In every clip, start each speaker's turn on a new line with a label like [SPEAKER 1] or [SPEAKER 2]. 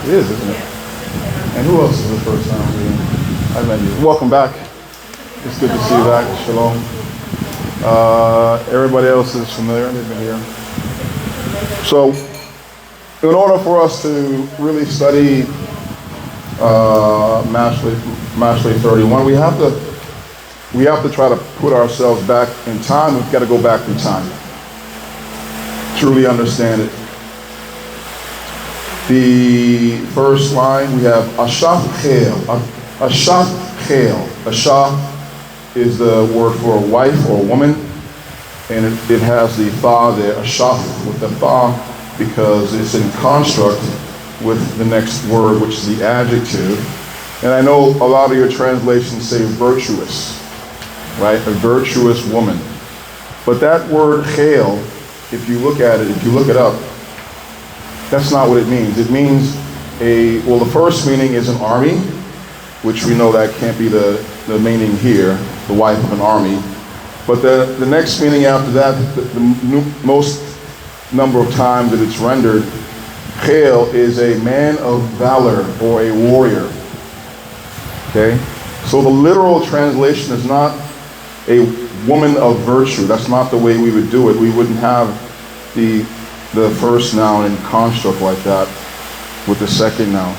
[SPEAKER 1] It is, isn't it? And who else is the first time here? I met you. Welcome back. It's good to see you back. Shalom. Everybody else is familiar. They've been here. So, in order for us to really study Mastery 31, we have to try to put ourselves back in time. We've got to go back in time. Truly understand it. The first line, we have Ashat Chel. Ashat Chel. Asha is the word for a wife or a woman, and it has the tha there, Ashat with the tha, because it's in construct with the next word, which is the adjective. And I know a lot of your translations say virtuous, right? A virtuous woman. But that word Chel, if you look at it, if you look it up, that's not what it means. It means the first meaning is an army, which we know that can't be the meaning here, the wife of an army. But the next meaning after that, the most number of times that it's rendered, Chel is a man of valor or a warrior. Okay? So the literal translation is not a woman of virtue. That's not the way we would do it. We wouldn't have the first noun in construct like that with the second noun.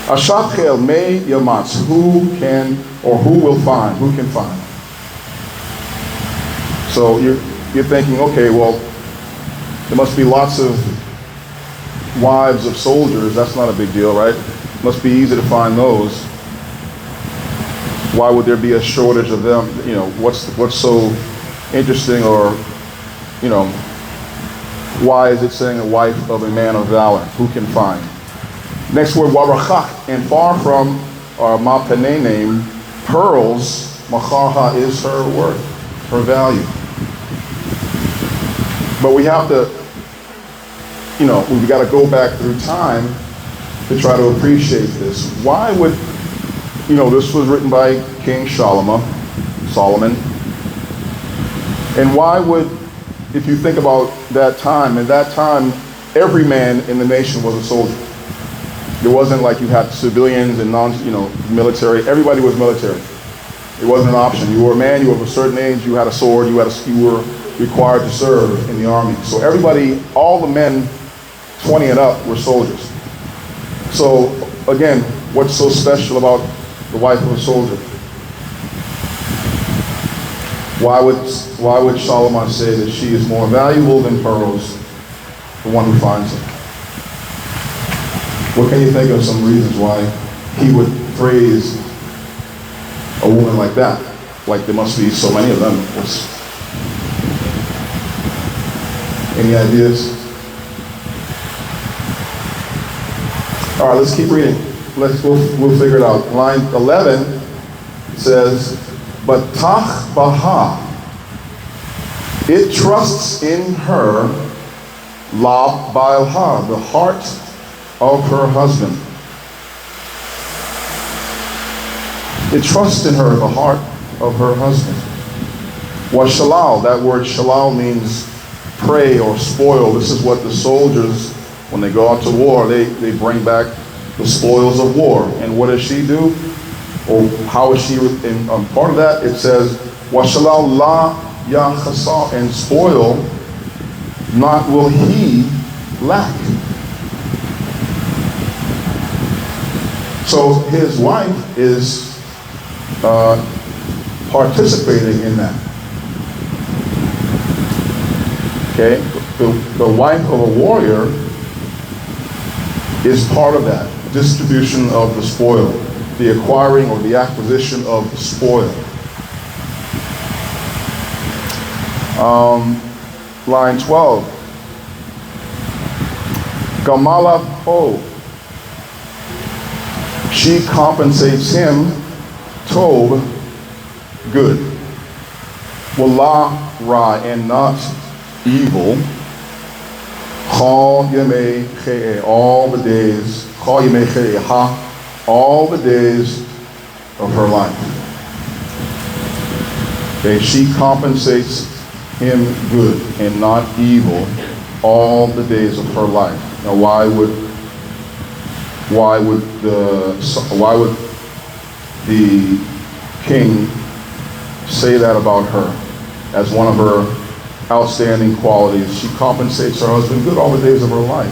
[SPEAKER 1] Ashat Chel me yamatz. Who can will find? Who can find? So you're thinking, okay, well, there must be lots of wives of soldiers. That's not a big deal, right? It must be easy to find those. Why would there be a shortage of them? You know, what's so interesting, or, you know, why is it saying a wife of a man of valor? Who can find? Next word, warachak, and far from, or mapene name, pearls, macharha is her worth, her value. But we have to, you know, we've got to go back through time to try to appreciate this. Why would, you know, this was written by King Solomon, and why would, if you think about that time, at that time, every man in the nation was a soldier. It wasn't like you had civilians and military. Everybody was military. It wasn't an option. You were a man, you were of a certain age, you had a sword, you were required to serve in the army. So everybody, all the men 20 and up were soldiers. So again, what's so special about the wife of a soldier? Why would Solomon say that she is more valuable than pearls, the one who finds them? What can you think of some reasons why he would praise a woman like that? Like there must be so many of them. Any ideas? All right, let's keep reading. We'll figure it out. Line 11 says, but tach baha, it trusts in her, lab ba'alha, the heart of her husband. It trusts in her, the heart of her husband. Wa shalal, that word shalal means prey or spoil. This is what the soldiers, when they go out to war, they bring back the spoils of war. And what does she do? Or how is she, in part of that, it says, Washalal la yachasa, and spoil, not will he lack. So his wife is participating in that. Okay? The wife of a warrior is part of that distribution of the spoil, the acquiring or the acquisition of the spoil. Line 12. Gamala po. She compensates him, tov, good. Wala ra, and not evil. Chol yemei che'e, all the days. Chol yemei che'e ha, all the days of her life. Okay, she compensates him good and not evil all the days of her life. Now, why would why would the king say that about her as one of her outstanding qualities? She compensates her husband good all the days of her life.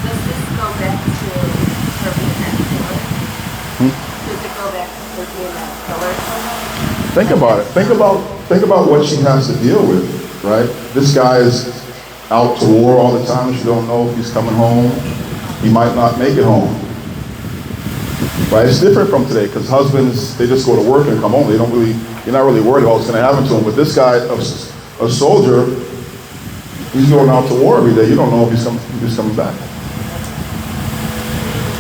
[SPEAKER 2] Does this go back to her being that pillar? Does it go back to her being that pillar?
[SPEAKER 1] Think about it. Think about what she has to deal with, right? This guy is out to war all the time. She don't know if he's coming home. He might not make it home. Right? It's different from today because husbands, they just go to work and come home. You're not really worried about what's going to happen to him. But this guy, a soldier, he's going out to war every day. You don't know if he's coming back.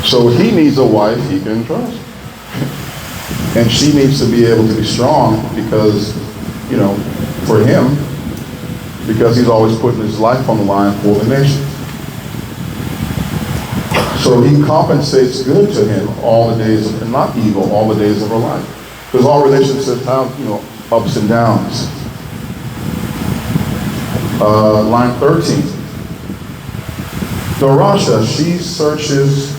[SPEAKER 1] So he needs a wife he can trust. And she needs to be able to be strong because, for him, because he's always putting his life on the line for the nation. So he compensates good to him all the days, and not evil, all the days of her life. Because all relationships have, ups and downs. Line 13. Darasha, she searches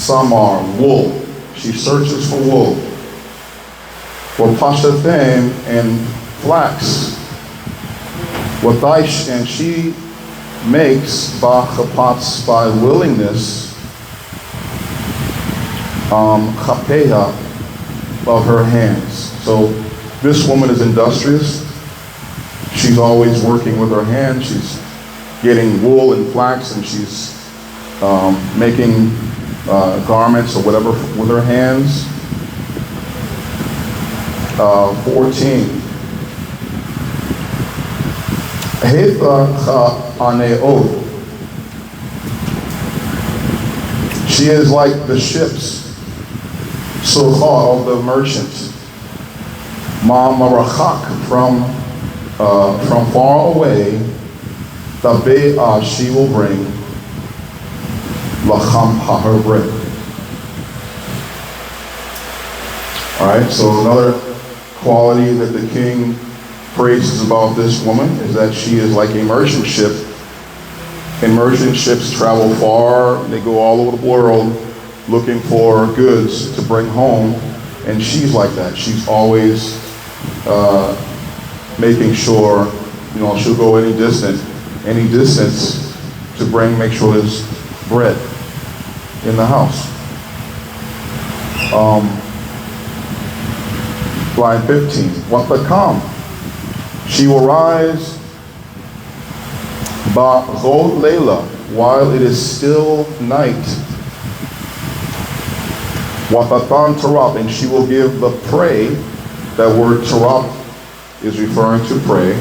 [SPEAKER 1] samar, wool. She searches for wool. For pashathem and flax. Wataish, and she makes ba'chapatz by willingness chapeha of her hands. So this woman is industrious. She's always working with her hands. She's getting wool and flax, and she's making garments or whatever with her hands. 14. She is like the ships, Suha, of the merchants. Ma'marachak, from far away, Tabe'ah, she will bring Lacham, her bread. Alright, so another quality that the king praises about this woman is that she is like a merchant ship. And merchant ships travel far, they go all over the world looking for goods to bring home, and she's like that. She's always making sure, she'll go any distance to make sure there's bread in the house. Line 15, Watakam, she will rise Ba'chol Leila, while it is still night. Watatan Tarab, and she will give the prey. That word Tarab is referring to prey.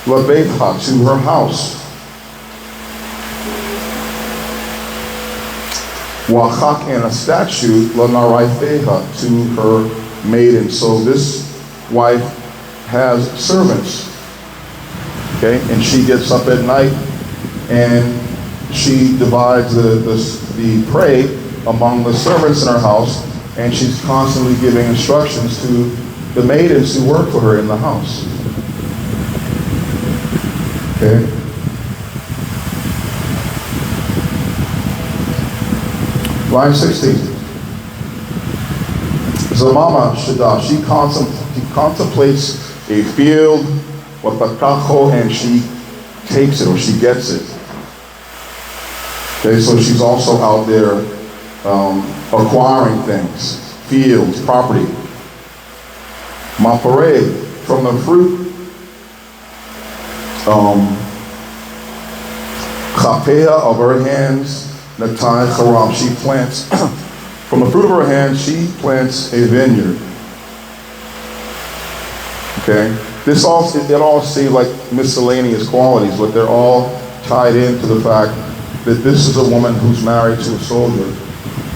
[SPEAKER 1] Labeitha, to her house. Wachak, and a statue, Lanaraifeha, to her maiden. So this wife has servants. Okay, and she gets up at night and she divides the prey among the servants in her house, and she's constantly giving instructions to the maidens who work for her in the house. Okay. Line 16. Zamama Shada, she contemplates a field, and she takes it, or she gets it. Okay, so she's also out there acquiring things, fields, property. Mapare, from the fruit, chapea of her hands, natai charam, she plants, from the fruit of her hands, she plants a vineyard. Okay, it all seems like miscellaneous qualities, but they're all tied into the fact that this is a woman who's married to a soldier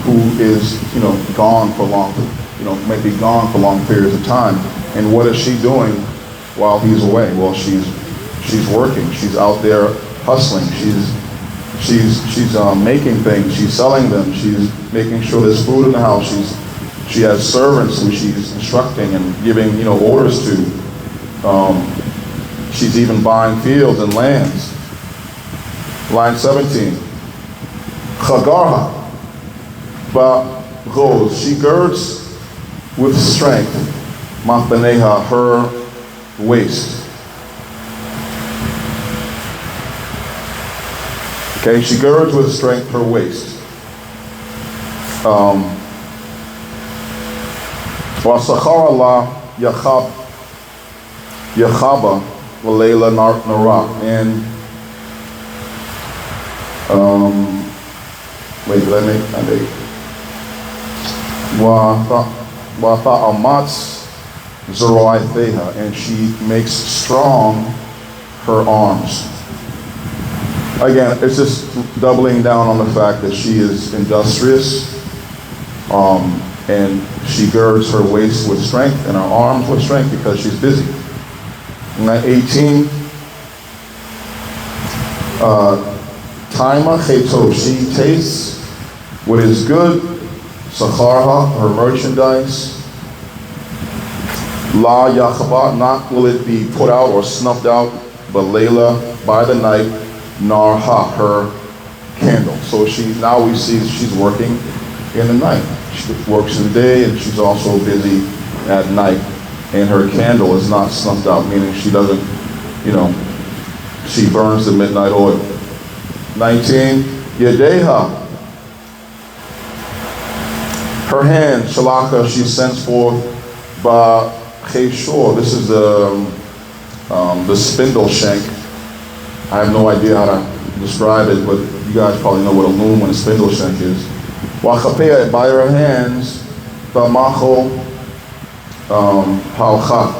[SPEAKER 1] who is, gone for long, might be gone for long periods of time. And what is she doing while he's away? Well, she's working. She's out there hustling. She's making things. She's selling them. She's making sure there's food in the house. She has servants who she's instructing and giving, orders to. She's even buying fields and lands. Line 17. Chagarha. Rose, she girds with strength, Mapaneha, her waist. Okay, she girds with strength her waist. Wasachar Allah Yachaba Walayla Nara. And wait, let me Wata Amatz Zeroitheha, and she makes strong her arms. Again, it's just doubling down on the fact that she is industrious, and she girds her waist with strength and her arms with strength because she's busy. And at 18, Taima Cheto, she tastes what is good, Sacharha, her merchandise. La Yachaba, not will it be put out or snuffed out, but Layla, by the night, Narha, her candle. So now we see she's working in the night. She works in the day and she's also busy at night. And her candle is not snuffed out, meaning she doesn't, she burns the midnight oil. 19, Yadeha. Her hand, Shalaka, she sends forth Ba Cheshor. This is the spindle shank. I have no idea how to describe it, but you guys probably know what a loom and a spindle shank is. Wachapea, by her hands, Tamacho Palcha.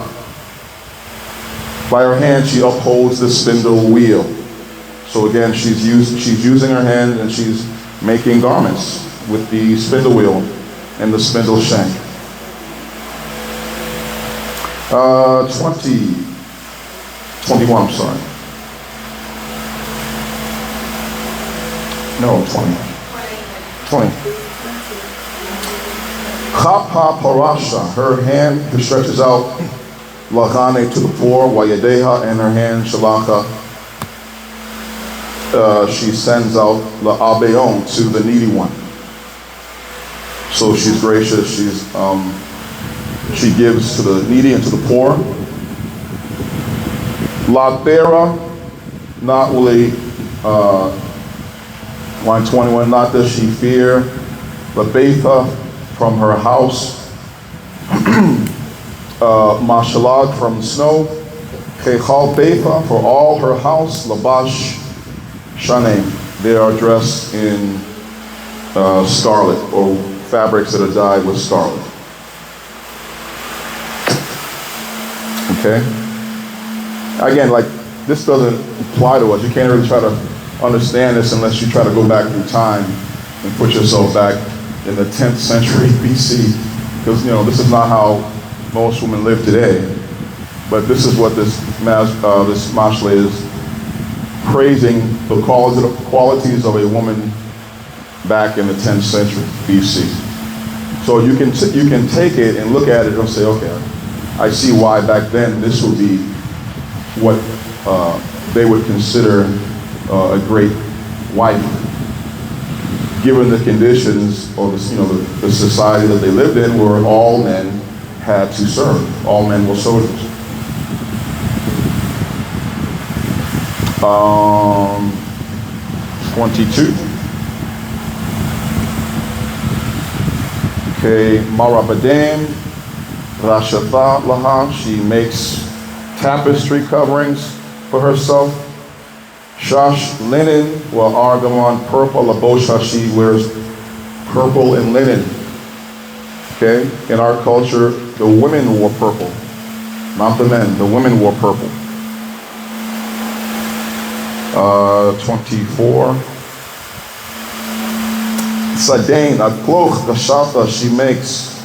[SPEAKER 1] By her hand, she upholds the spindle wheel. So again, she's using her hand and she's making garments with the spindle wheel and the spindle shank. 21, I'm sorry. No, 20. 20. Chapa parasha, her hand stretches out, lachane to the poor, wayadeha, and her hand shalaka, she sends out la'abeon to the needy one. So she's gracious, she gives to the needy and to the poor. La Tera, not really, line 21, not does she fear. La Betha, from her house. Mashalad, from snow. Chechal Betha, for all her house. Labash Shanem, they are dressed in scarlet, or fabrics that are dyed with scarlet. Okay? Again, like, this doesn't apply to us. You can't really try to understand this unless you try to go back through time and put yourself back in the 10th century BC. Because, this is not how most women live today. But this is what this mashale is praising, the qualities of a woman back in the 10th century BC. So you can take it and look at it and say, okay, I see why back then this would be what they would consider a great wife, given the conditions or the society that they lived in, where all men had to serve. All men were soldiers. 22. Okay, Marabadam, Rashatha Laha, she makes tapestry coverings for herself. Shash, linen, argamon, purple, labosha, she wears purple and linen. Okay, in our culture, the women wore purple, not the men, the women wore purple. 24. Sadain, a cloak, the shata, she makes.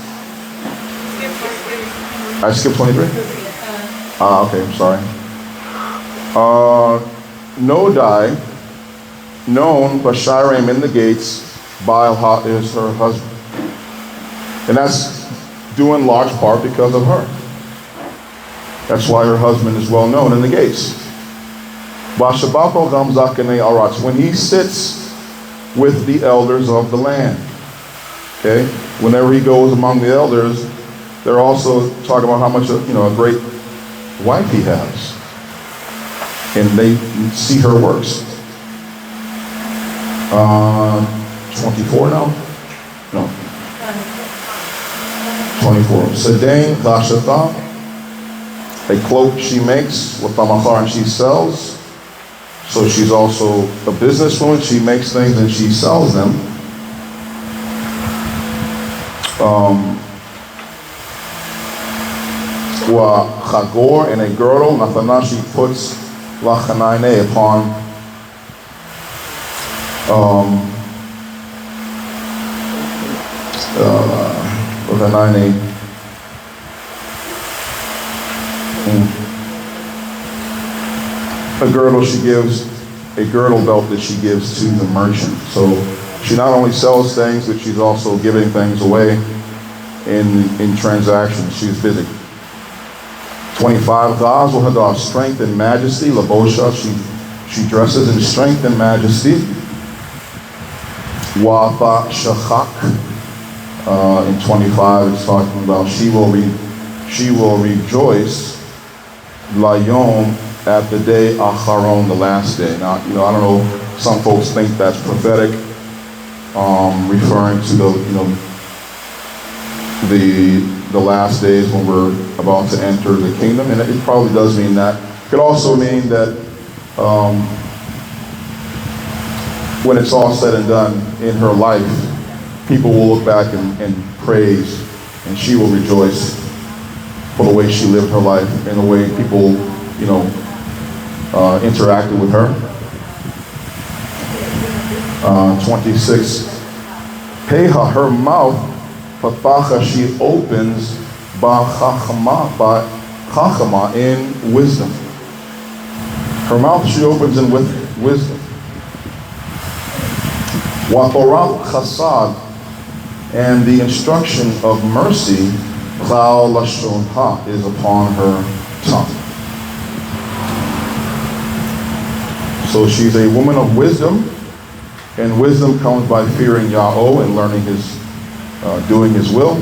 [SPEAKER 1] I skipped 23? Okay, I'm sorry. No die, known Bashiram in the gates, Baal is her husband. And that's due in large part because of her. That's why her husband is well known in the gates. Vashabapo gamzakene arats. When he sits with the elders of the land. Okay? Whenever he goes among the elders, they're also talking about how much a great wife he has. And they see her works. 24 now? No. 24. Sedain Vashata, a cloak she makes, with Tamachar, and she sells. So she's also a businesswoman. She makes things and she sells them. Wa Chagor, and a girdle, Nathana, she puts Lachanaine upon a girdle she gives, a girdle belt that she gives to the merchant. So she not only sells things, but she's also giving things away in transactions. She's busy. 25, Gaz will have strength and majesty. Labosha, she dresses in strength and majesty. Wafa Shachak, in 25, it's talking about she will rejoice Layom at the day Acharon, the last day. Now, I don't know, some folks think that's prophetic, referring to the last days when we're about to enter the kingdom, and it probably does mean that. It could also mean that when it's all said and done in her life, people will look back and praise, and she will rejoice for the way she lived her life and the way people, interacted with her. 26. Peha, her mouth, Patacha, she opens ba chachama, in wisdom. Her mouth she opens in wisdom. Wa Torah chasad, and the instruction of mercy, Chal lashon ha, is upon her tongue. So she's a woman of wisdom, and wisdom comes by fearing Yahweh and learning doing His will.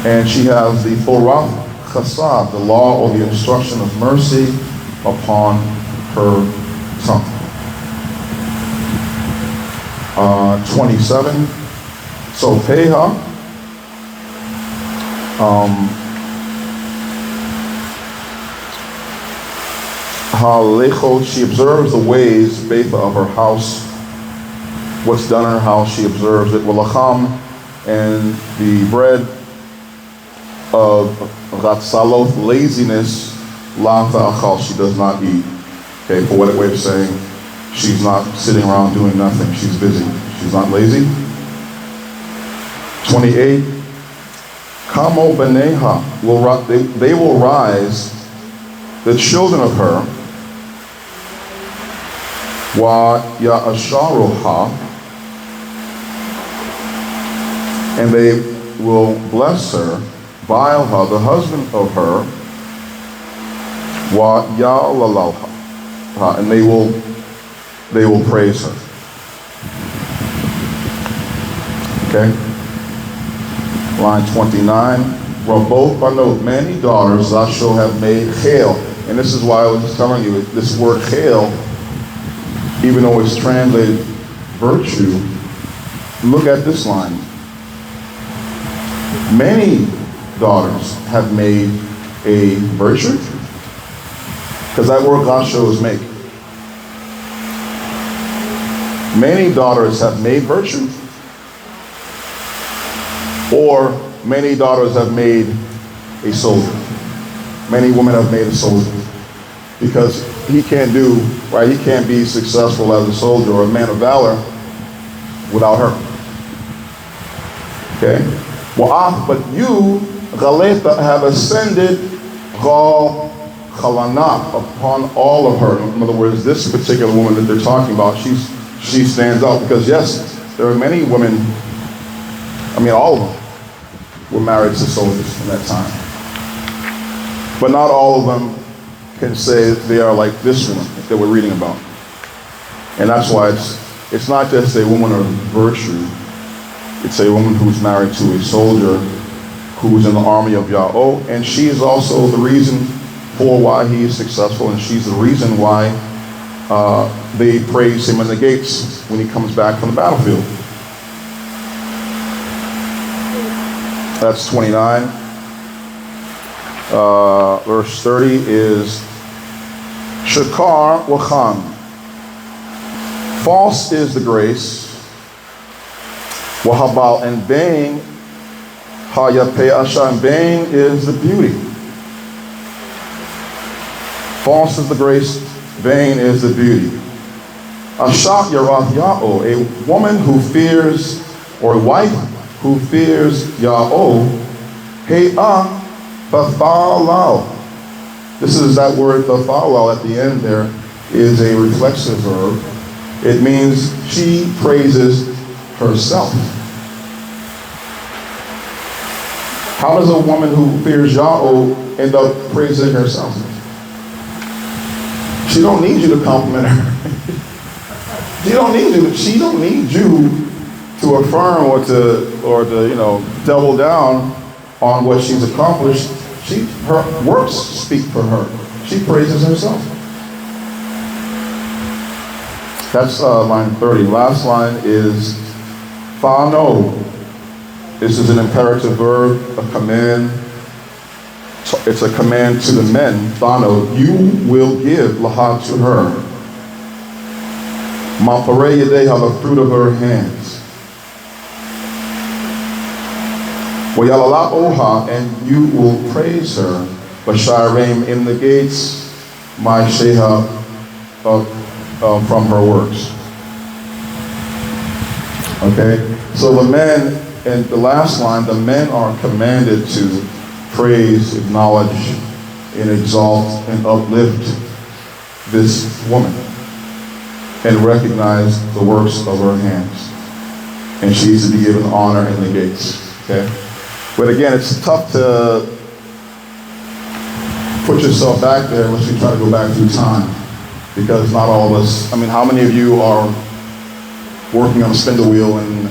[SPEAKER 1] And she has the Torah chasad, the law or the instruction of mercy, upon her tongue. 27. So Peha, she observes the ways, Betha, of her house. What's done in her house, she observes it. Walacham, and the bread of Ratzaloth, laziness, La Ta'achal, she does not eat. Okay, for what a way of saying she's not sitting around doing nothing. She's busy. She's not lazy. 28. Kamo Beneha, they will rise, the children of her, Wa Ya'asharuha, and they will bless her, Bailha, the husband of her, Wa Ya'lalalha, and they will praise her. Okay? Line 29. Rabot Banot, many daughters thou shalt have made Chel. And this is why I was just telling you, this word Chel, even though it's translated virtue, look at this line. Many daughters have made a virtue, because that word God shows make. Many daughters have made virtue, or many daughters have made a soldier. Many women have made a soldier. Because he can't he can't be successful as a soldier or a man of valor without her. Okay? But you, Galeta, have ascended Gal Chalana upon all of her. In other words, this particular woman that they're talking about, she stands out because yes, there are many women, all of them were married to soldiers in that time. But not all of them can say they are like this woman that we're reading about. And that's why it's not just a woman of virtue. It's a woman who's married to a soldier who's in the army of Yahweh, and she is also the reason for why he is successful, and she's the reason why they praise him in the gates when he comes back from the battlefield. That's 29. Verse 30 is Shakar Wachan. False is the grace. Wahabal and Bain. Hayape Asha and Bain is the beauty. False is the grace, vain is the beauty. Ashak Yarath Ya'o, a woman who fears, or a wife who fears Ya'o, He'ah Bathalal. This is that word Bathalal at the end there is a reflexive verb. It means she praises herself. How does a woman who fears Yahweh end up praising herself? She don't need you to compliment her. She don't need you to affirm or to double down on what she's accomplished. Her works speak for her. She praises herself. That's line 30. Last line is Fano. This is an imperative verb, a command. It's a command to the men. Fano, you will give laha to her. Mapare yadeha, the fruit of her hands. Wayalala oha, and you will praise her. Basharem in the gates, my sheha from her works. Okay, so the men, in the last line, the men are commanded to praise, acknowledge, and exalt and uplift this woman and recognize the works of her hands. And she's to be given honor in the gates. Okay? But again, it's tough to put yourself back there unless you try to go back through time. Because not all of us, how many of you are working on a spindle wheel, and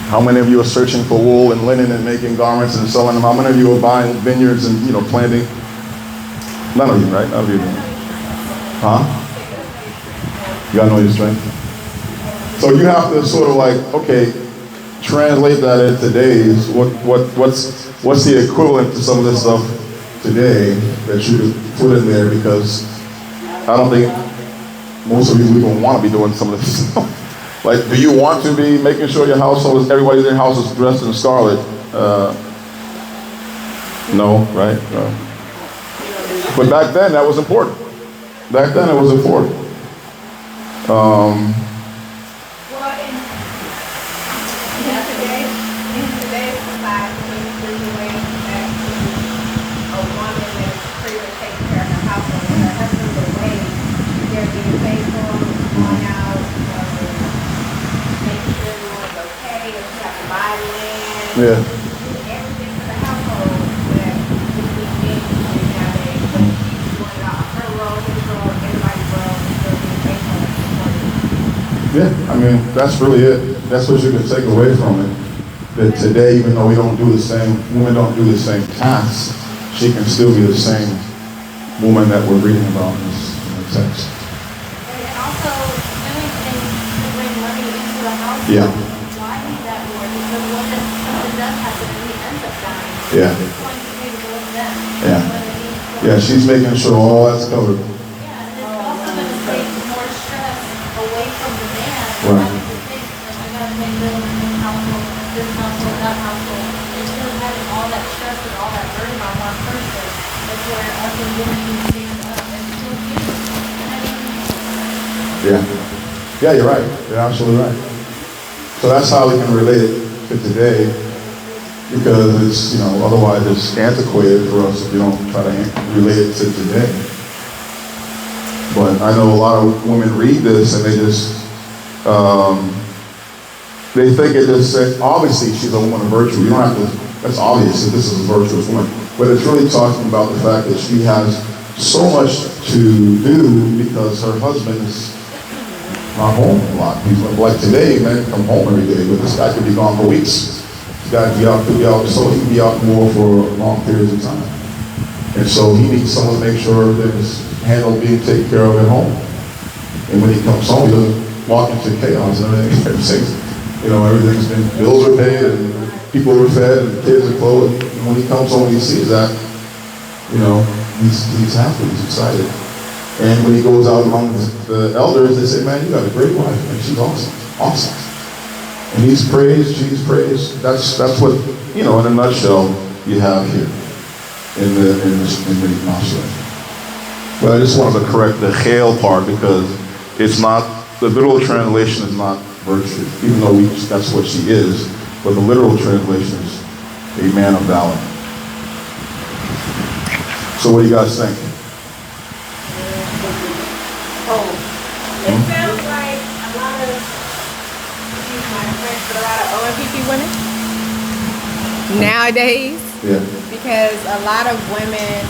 [SPEAKER 1] how many of you are searching for wool and linen and making garments and selling them? How many of you are buying vineyards and planting? None of you, right? None of you. Huh? You gotta know your strength. So you have to sort of okay, translate that into days. What's the equivalent to some of this stuff today that you could put in there? Because I don't think most of you even want to be doing some of this stuff. Do you want to be making sure your household, everybody in your house is dressed in scarlet? No, right? No. But back then, that was important. Back then, it was important.
[SPEAKER 2] In today's society, there's a way back to a woman that's free to take care of her household. And her husband's away, they're being faithful, going out, making sure everyone's okay, if you have to buy land, everything for the household that is being made nowadays. But she's going out her role, his role, everybody's role, and still being faithful and supportive.
[SPEAKER 1] Yeah, that's really it. That's what you can take away from it. That today, even though women don't do the same tasks, she can still be the same woman that we're reading about in the text.
[SPEAKER 2] And also doing things to bring money into the house.
[SPEAKER 1] Yeah.
[SPEAKER 2] Why need that more? Because when something does happen and he ends up dying,
[SPEAKER 1] Yeah.
[SPEAKER 2] it's going to be towards them.
[SPEAKER 1] Yeah. Yeah, she's making sure all that's covered.
[SPEAKER 2] Yeah, and it's also going to take more stress away from the man.
[SPEAKER 1] Right.
[SPEAKER 2] I got to make this household, that household. Instead of having all that stress and all that burden on one person, that's where us as women need to stand up and still give.
[SPEAKER 1] Yeah, you're right. You're absolutely right. So that's how we can relate it to today, because it's, otherwise it's antiquated for us if you don't try to relate it to today. But I know a lot of women read this and they just, they think it just says, obviously she's a woman of virtue. You don't have to, that's obvious that this is a virtuous woman. But it's really talking about the fact that she has so much to do because her husband is not home a lot. He's like today, man, come home every day, but this guy could be gone for weeks. This guy could be out, so he can be out more for long periods of time. And so he needs someone to make sure that his handle being taken care of at home. And when he comes home, he doesn't walk into chaos and everything. Everything's been, bills are paid and people are fed and kids are clothed. And when he comes home, he sees that, he's happy, he's excited. And when he goes out among the elders, they say, man, you got a great wife. And she's awesome. And he's praised, she's praised. That's what, in a nutshell, you have here in the Industrious. But I just wanted to correct the hail part because it's not, the literal translation is not virtue, even though that's what she is, but the literal translation is a man of valor. So what do you guys think?
[SPEAKER 2] It sounds like a lot of, excuse my French, but a lot of OMPP women nowadays, because a lot of women,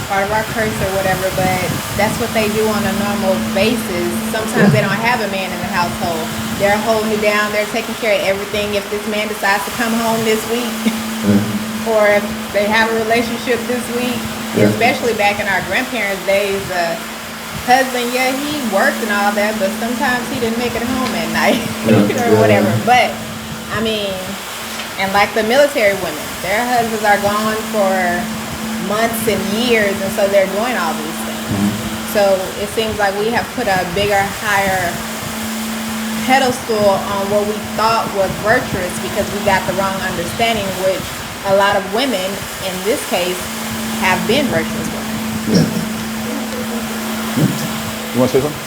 [SPEAKER 2] part of our curse or whatever, but that's what they do on a normal basis. Sometimes they don't have a man in the household. They're holding it down. They're taking care of everything. If this man decides to come home this week, or if they have a relationship this week, especially back in our grandparents' days, husband, he worked and all that, but sometimes he didn't make it home at night or whatever. But, and like the military women, their husbands are gone for months and years, and so they're doing all these things. So it seems like we have put a bigger, higher pedestal on what we thought was virtuous because we got the wrong understanding, which a lot of women, in this case, have been virtuous women.
[SPEAKER 1] You want to say something?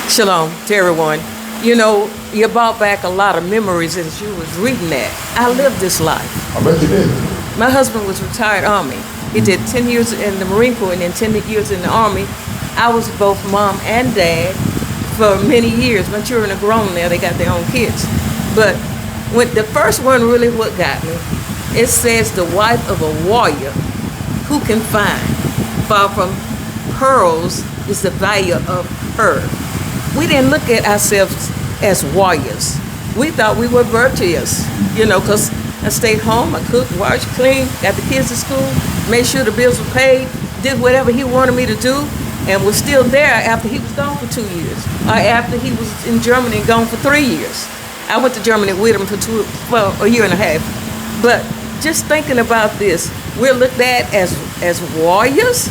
[SPEAKER 3] Shalom to everyone. You brought back a lot of memories as you was reading that. I lived this life.
[SPEAKER 1] I bet you did.
[SPEAKER 3] My husband was retired Army. He did 10 years in the Marine Corps and then 10 years in the Army. I was both mom and dad for many years. My children are grown now. They got their own kids. But when the first one really what got me, it says the wife of a warrior who can find. Far from pearls is the value of her. We didn't look at ourselves as warriors. We thought we were virtuous, because I stayed home, I cooked, washed, cleaned, got the kids to school, made sure the bills were paid, did whatever he wanted me to do, and was still there after he was gone for 2 years, or after he was in Germany and gone for 3 years. I went to Germany with him for a year and a half. But just thinking about this, we're looked at as warriors.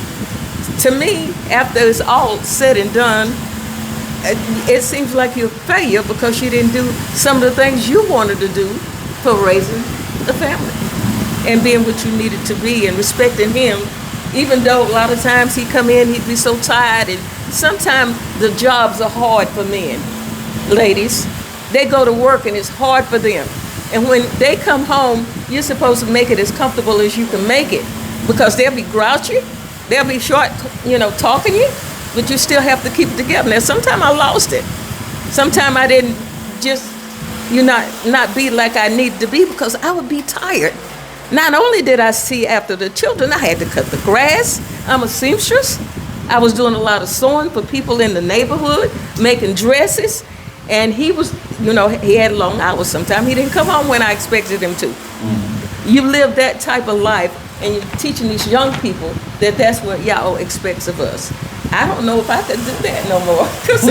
[SPEAKER 3] To me, after it's all said and done, it seems like you're a failure because you didn't do some of the things you wanted to do for raising the family and being what you needed to be and respecting him, even though a lot of times he'd come in, he'd be so tired, and sometimes the jobs are hard for men. Ladies, they go to work and it's hard for them. And when they come home, you're supposed to make it as comfortable as you can make it because they'll be grouchy, they'll be short, talking to you, but you still have to keep it together. Now, sometimes I lost it. Sometimes I didn't just, not be like I needed to be because I would be tired. Not only did I see after the children, I had to cut the grass. I'm a seamstress. I was doing a lot of sewing for people in the neighborhood, making dresses. And he was, he had long hours sometimes. He didn't come home when I expected him to. Mm-hmm. You live that type of life and you're teaching these young people that that's what Yahweh expects of us. I don't know if I could do that no more because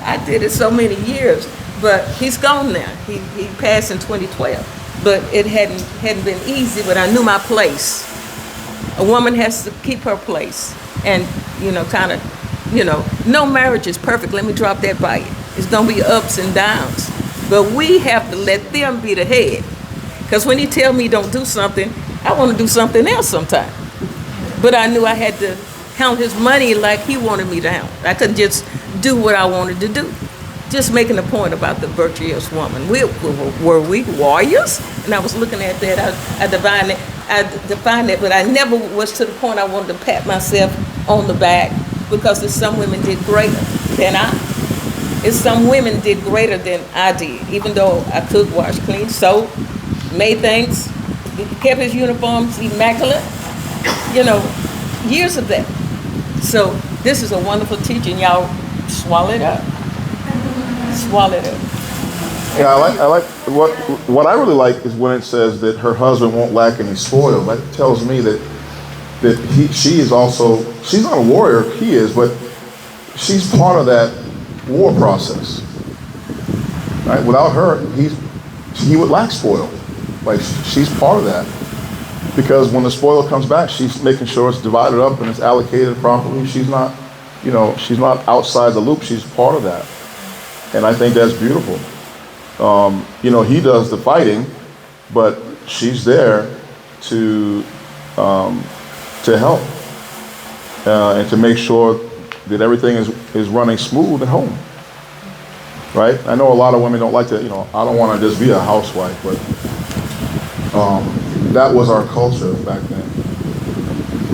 [SPEAKER 3] I did it so many years. But he's gone now. He passed in 2012. But it hadn't been easy, but I knew my place. A woman has to keep her place. And, no marriage is perfect. Let me drop that by you. It's going to be ups and downs. But we have to let them be the head. Because when he tell me don't do something, I want to do something else sometime. But I knew I had to count his money like he wanted me to count. I couldn't just do what I wanted to do. Just making a point about the virtuous woman. Were we warriors? And I was looking at that. I defined it, but I never was to the point I wanted to pat myself on the back because there's some women did greater than I. It's some women did greater than I did, even though I cooked, washed, cleaned, sewed, made things, kept his uniforms immaculate, you know, years of that. So this is a wonderful teaching. Y'all swallow it up. Swallow it up.
[SPEAKER 1] Yeah, I like what I really like is when it says that her husband won't lack any spoil. That tells me that she is also, she's not a warrior, he is, but she's part of that war process. Right? Without her, he would lack spoil. Like, she's part of that. Because when the spoil comes back, she's making sure it's divided up and it's allocated properly. She's not, she's not outside the loop. She's part of that. And I think that's beautiful. He does the fighting, but she's there to help and to make sure that everything is running smooth at home. Right? I know a lot of women don't like to, I don't want to just be a housewife, but that was our culture back then.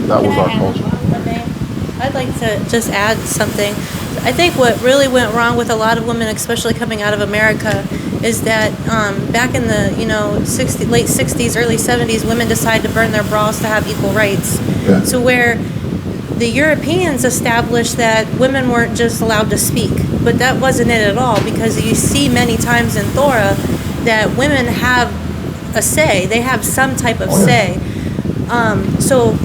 [SPEAKER 1] That was our culture.
[SPEAKER 4] I'd like to just add something. I think what really went wrong with a lot of women, especially coming out of America, is that back in the late 60s, early 70s, women decided to burn their bras to have equal rights.
[SPEAKER 1] Yeah.
[SPEAKER 4] To where the Europeans established that women weren't just allowed to speak, but that wasn't it at all, because you see many times in Torah that women have a say. They have some type of say. So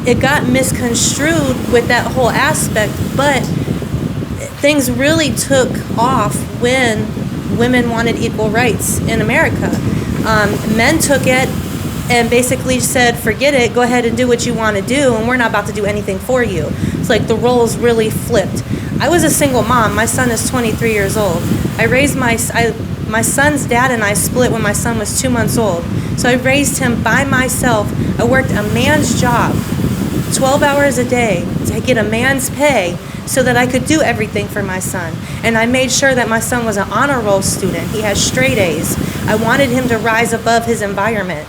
[SPEAKER 4] it got misconstrued with that whole aspect, but things really took off when women wanted equal rights in America. Men took it and basically said, forget it, go ahead and do what you want to do, and we're not about to do anything for you. It's like the roles really flipped. I was a single mom. My son is 23 years old. I raised my son's dad and I split when my son was 2 months old. So I raised him by myself. I worked a man's job, 12 hours a day, to get a man's pay so that I could do everything for my son. And I made sure that my son was an honor roll student. He has straight A's. I wanted him to rise above his environment,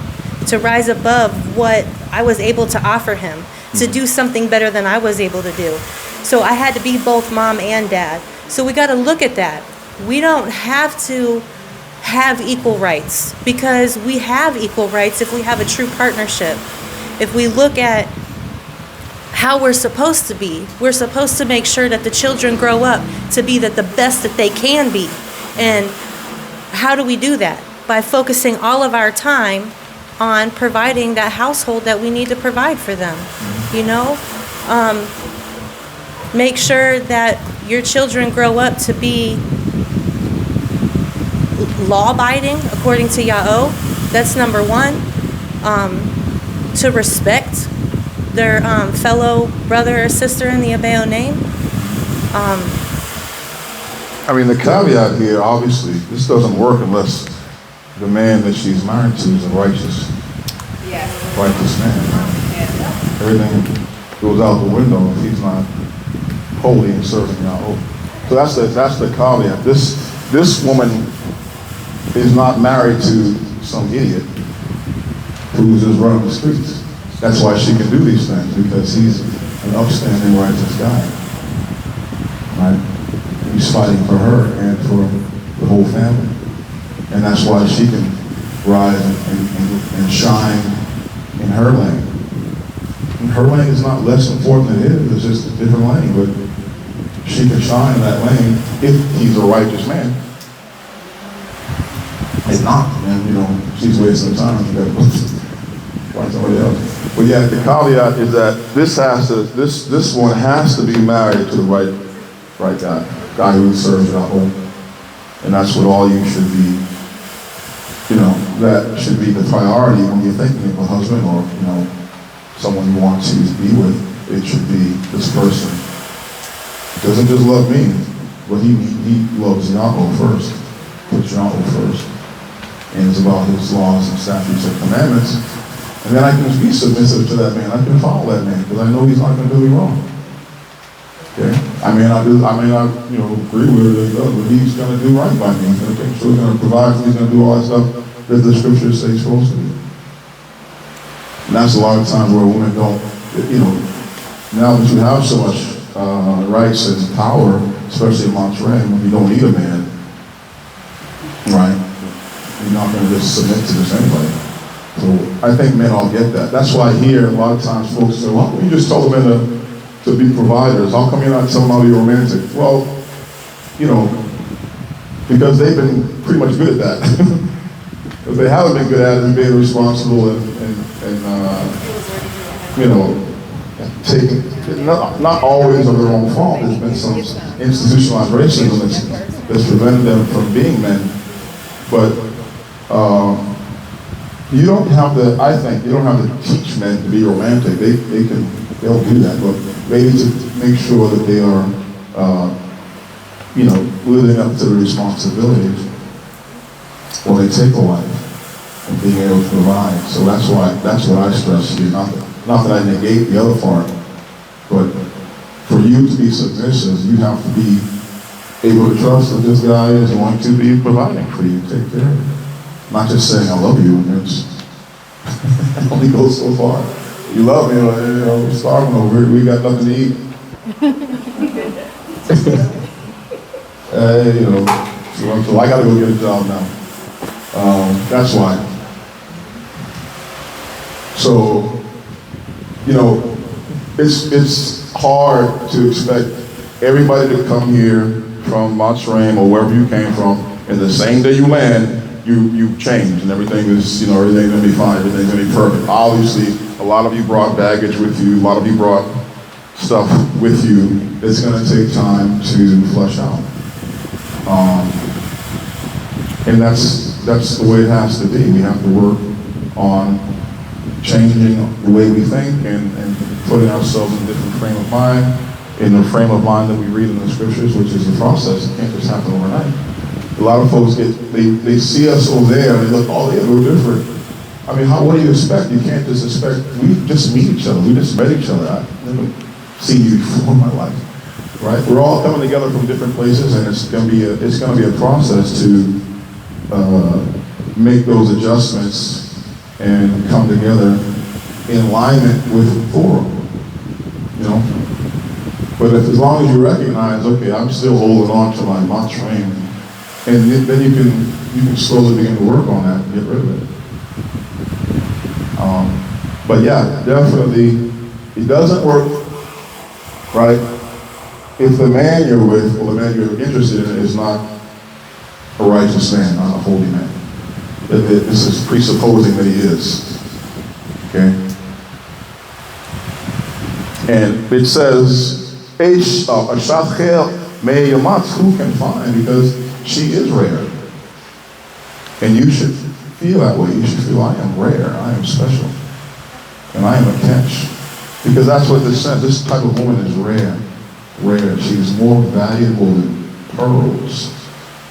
[SPEAKER 4] to rise above what I was able to offer him, to do something better than I was able to do. So I had to be both mom and dad. So we got to look at that. We don't have to have equal rights, because we have equal rights if we have a true partnership. If we look at how we're supposed to be, we're supposed to make sure that the children grow up to be the best that they can be. And how do we do that? By focusing all of our time on providing that household that we need to provide for them. Make sure that your children grow up to be law-abiding according to Yahweh. That's number one. To respect their fellow brother or sister in the Abeo name.
[SPEAKER 1] The caveat here, obviously, this doesn't work unless the man that she's married to is a righteous man. Everything goes out the window if he's not holy and serving Yahweh. So that's the caveat. This woman is not married to some idiot who's just running the streets. That's why she can do these things, because he's an upstanding, righteous guy. Right? He's fighting for her and for the whole family. And that's why she can rise and shine in her lane. And her lane is not less important than his, it's just a different lane, but she can shine in that lane if he's a righteous man. If not, then, she's wasting time. You gotta find somebody else. But yeah, the caveat is that this one has to be married to the right guy who serves Yahweh. And that's what all you should be, that should be the priority when you're thinking of a husband or, someone you want to be with. It should be this person. He doesn't just love me, but he loves Yahweh first. Puts Yahweh first. And it's about his laws and statutes and commandments. And then I can be submissive to that man. I can follow that man because I know he's not going to do me wrong. Okay? I may not agree with it, but he's going to do right by me. He's going to make sure he's going to provide for me. He's going to do all that stuff that the scriptures say he's supposed to do. And that's a lot of times where women don't, now that you have so much rights and power, especially in Monterey, when you don't need a man, right? You're not going to just submit to this anybody. So I think men all get that. That's why here, a lot of times folks say, well, you just told the men to be providers. How come you're not telling them how to be romantic? Well, you know, because they've been pretty much good at that. If they haven't been good at it, being responsible and you know, taking, not always of their own fault. There's been some institutionalized racism that's prevented them from being men. But you don't have to, I think, you don't have to teach men to be romantic. They'll do that, but maybe to make sure that they are, you know, living up to the responsibilities when they take a wife and being able to provide. So that's what I stress here. Not that I negate the other part, but for you to be submissive, you have to be able to trust that this guy is going to be providing for you, take care of you. Not just saying I love you, and it's it only goes so far. You love me, you know, we're starving over here, we got nothing to eat. You know, so I gotta go get a job now. That's why. So, you know, it's hard to expect everybody to come here from Montserrat or wherever you came from, and the same day you land, you change and everything is, you know, everything's gonna be fine, everything's gonna be perfect. Obviously, a lot of you brought baggage with you, a lot of you brought stuff with you. It's gonna take time to flush out. And that's the way it has to be. We have to work on changing the way we think and putting ourselves in a different frame of mind, in the frame of mind that we read in the scriptures, which is the process. It can't just happen overnight. A lot of folks they see us over there and they look, oh, they're a little different. I mean, what do you expect? You can't just expect, we just meet each other. We just met each other. I've never seen you before in my life, right? We're all coming together from different places, and it's gonna be a process to make those adjustments and come together in alignment with Torah, you know? But as long as you recognize, okay, I'm still holding on to my train, and then you can slowly begin to work on that and get rid of it. But yeah, definitely, it doesn't work, right? If the man you're with, or the man you're interested in, is not a righteous man, not a holy man. This is presupposing that he is, okay? And it says, Ashat Chel Mei Yamatz, who can find? Because she is rare. And you should feel that way. You should feel, I am rare, I am special, and I am a catch. Because that's what this says. This type of woman is rare. Rare. She's more valuable than pearls,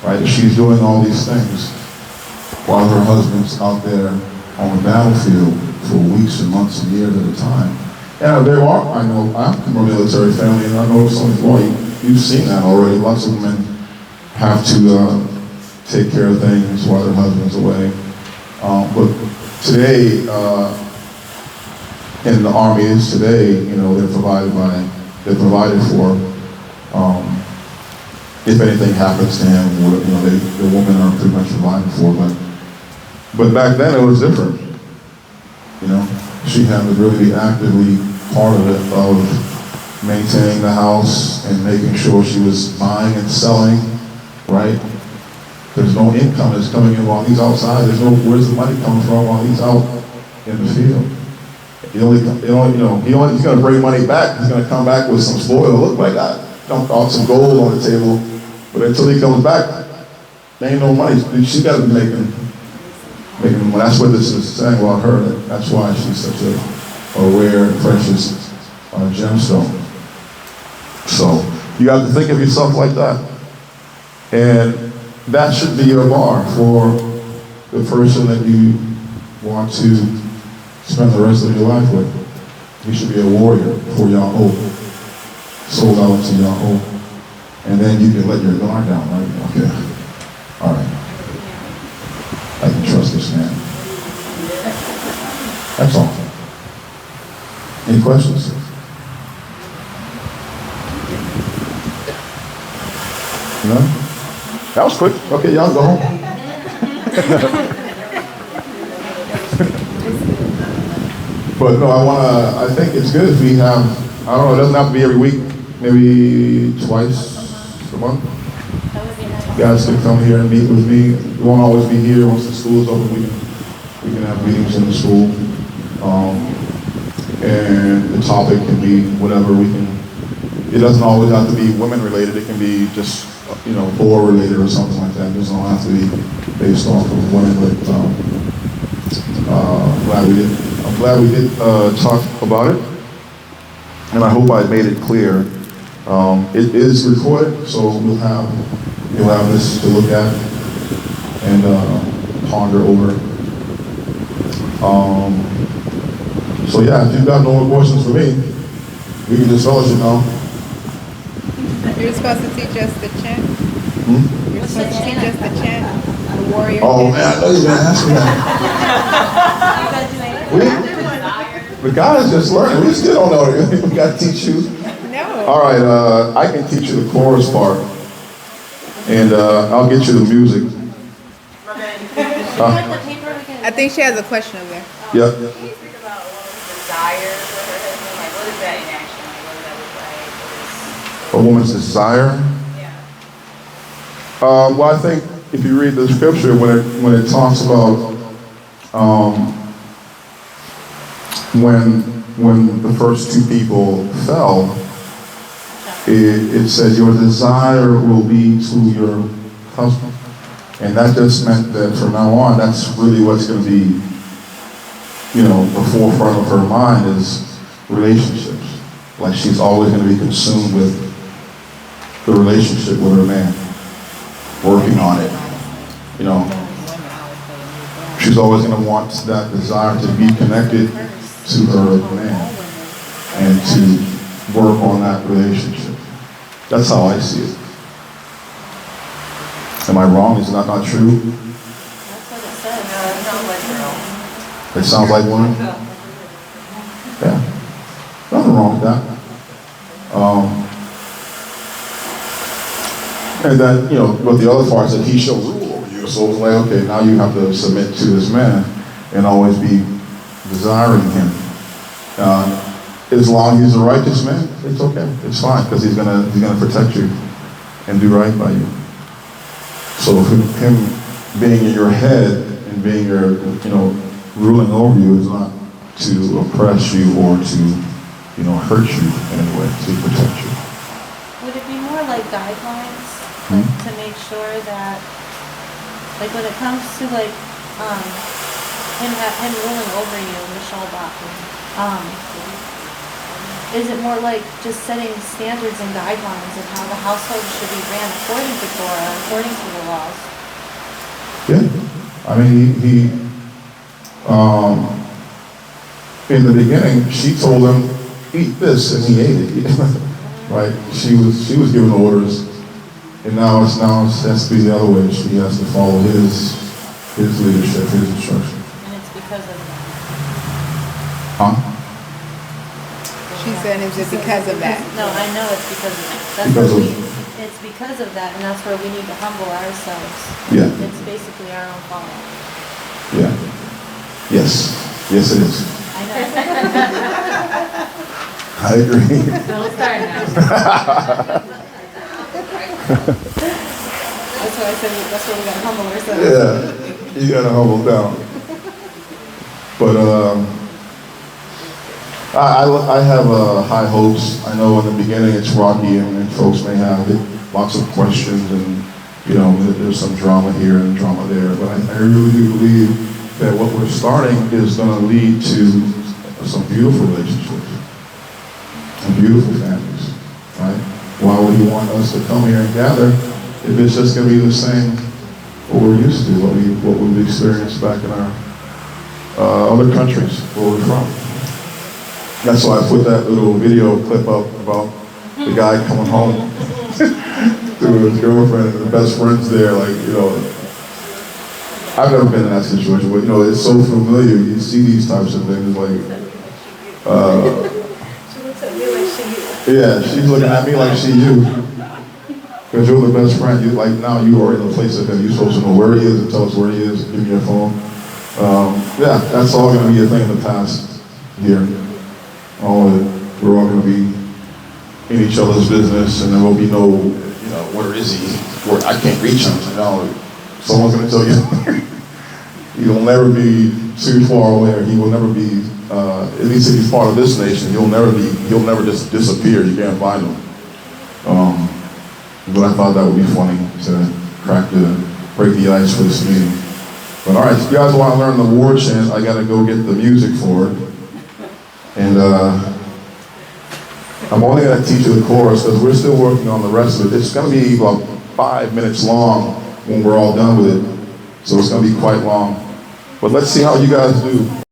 [SPEAKER 1] right? If she's doing all these things while her husband's out there on the battlefield for weeks and months and years at a time. And there are, I know, I'm from a military family, and I know some of you've seen that already. Lots of women have to take care of things while their husband's away. But today, in the army is today, you know, they're provided for. If anything happens to him, you know, the women are pretty much provided for. But back then it was different. You know, she had to really be actively part of it, of maintaining the house and making sure she was buying and selling, right? There's no income that's coming in while he's outside. Where's the money coming from while he's out in the field? He's going to bring money back. He's going to come back with some spoil. Look like I dumped out some gold on the table. But until he comes back, there ain't no money. She's got to be making money. That's what this is saying about her. That's why she's such a rare and precious gemstone. So you have to think of yourself like that. And that should be your bar for the person that you want to spend the rest of your life with. You should be a warrior for Yahweh, sold out to Yahweh. And then you can let your guard down, right? Okay. All right. I can trust this man. That's all. Any questions? No? That was quick. Okay, y'all go home. But no, I think it's good if we have, I don't know, it doesn't have to be every week, maybe twice a month. You guys can come here and meet with me. We won't always be here. Once the school is open, we can have meetings in the school. And the topic can be whatever we can. It doesn't always have to be women related. It can be just, boy related or something like that. It doesn't have to be based off of women, but I'm glad we did talk about it. And I hope I made it clear. It is recorded, so you'll have this to look at and ponder over. So yeah, if you've got no more questions for me, we can just fellowship now.
[SPEAKER 2] You're supposed to teach us the chant. You're supposed to teach us the chant, the warrior.
[SPEAKER 1] Oh man, I know you're gonna ask me that. The guys just learning. We still don't know. We gotta teach you.
[SPEAKER 2] No.
[SPEAKER 1] All right, I can teach you the chorus part, and I'll get you the music.
[SPEAKER 2] I think she has a question over there.
[SPEAKER 1] Yeah.
[SPEAKER 5] Can you speak about a woman's desire for her husband? Like, what is that in action? Like, what does that look like?
[SPEAKER 1] A woman's desire.
[SPEAKER 5] Yeah.
[SPEAKER 1] Well, I think if you read the scripture, when it talks about when the first two people fell, it said your desire will be to your husband, and that just meant that from now on, that's really what's going to be, the forefront of her mind is relationships. Like she's always going to be consumed with the relationship with her man, working on it. She's always going to want that desire to be connected to her man and to work on that relationship. That's how I see it. Am I wrong? Is that not true?
[SPEAKER 5] That's what it says. No, it sounds like girl.
[SPEAKER 1] It sounds like one? Yeah. Nothing wrong with that. And then, but the other part is that he shall rule over you. So it's like, okay, now you have to submit to this man and always be desiring him. As long as he's a righteous man, it's okay. It's fine, because he's gonna protect you and do right by you. So him being in your head and being your, ruling over you is not to oppress you or to, hurt you in any way, to protect you.
[SPEAKER 4] Would it be more like guidelines, to make sure that, like when it comes to him ruling over you, Michelle Bachman, is it more like just setting standards and guidelines of how the household should be ran according to Torah, according to the laws?
[SPEAKER 1] Yeah, I mean, in the beginning, she told him, eat this, and he ate it. Right? She was giving orders, and now it has to be the other way. She has to follow his leadership, his instruction.
[SPEAKER 4] And it's because of that.
[SPEAKER 1] Huh?
[SPEAKER 2] She said it was because of that.
[SPEAKER 4] No, I know it's because of that. It's because of that, and that's where we need to humble ourselves.
[SPEAKER 1] Yeah.
[SPEAKER 4] It's basically our own fault.
[SPEAKER 1] Yeah. Yes. Yes, it is.
[SPEAKER 4] I know.
[SPEAKER 1] I agree.
[SPEAKER 5] Don't start now.
[SPEAKER 2] That's why I said that's why we gotta humble ourselves.
[SPEAKER 1] Yeah, you gotta humble down. But I have high hopes. I know in the beginning it's rocky, and folks may have lots of questions, and there's some drama here and drama there. But I really do believe that what we're starting is going to lead to some beautiful relationships and beautiful families, right? Why would he want us to come here and gather if it's just going to be the same what we're used to, what we've experienced back in our other countries where we're from? That's why I put that little video clip up about the guy coming home to his girlfriend and the best friends there, I've never been in that situation, but it's so familiar. You see these types of things, yeah, she's looking at me like she you. Because you're the best friend. You like now you are in the place of him. You're supposed to know where he is and tell us where he is. Give me your phone. Yeah, that's all going to be a thing in the past here. All of it. We're all going to be in each other's business, and there will be no, where is he? Where I can't reach him. Someone's going to tell you. He will never be too far away. He will never be. At least if he's part of this nation, he'll never just disappear. You can't find him. But I thought that would be funny to break the ice for this meeting. But all right, if you guys want to learn the war chant, I got to go get the music for it. And I'm only going to teach you the chorus because we're still working on the rest of it. It's going to be about 5 minutes long when we're all done with it. So it's going to be quite long. But let's see how you guys do.